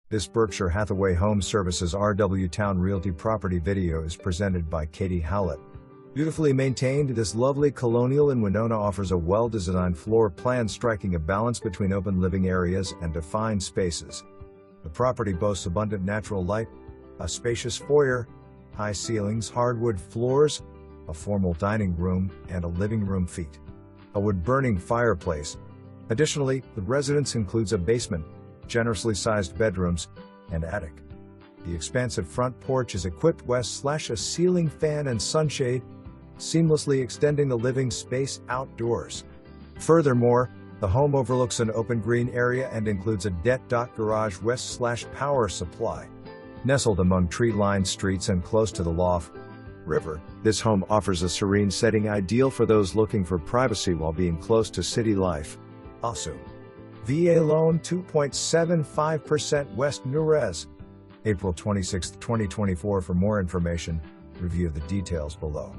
This Berkshire Hathaway Home Services RW Towne Realty property video is presented by Katie Howlett. Beautifully maintained, this lovely Colonial in Winona offers a well-designed floor plan striking a balance between open living areas and defined spaces. The property boasts abundant natural light, a spacious foyer, high ceilings, hardwood floors, a formal dining room, and a living room feat. A wood-burning fireplace. Additionally, the residence includes a basement, generously sized bedrooms, and attic. The expansive front porch is equipped with a ceiling fan and sunshade, seamlessly extending the living space outdoors. Furthermore, the home overlooks an open green area and includes a det.garage power supply. Nestled among tree-lined streets and close to the Lough River, this home offers a serene setting ideal for those looking for privacy while being close to city life. Assum. VA loan 2.75% West Newrez. April 26, 2024. For more information, review the details below.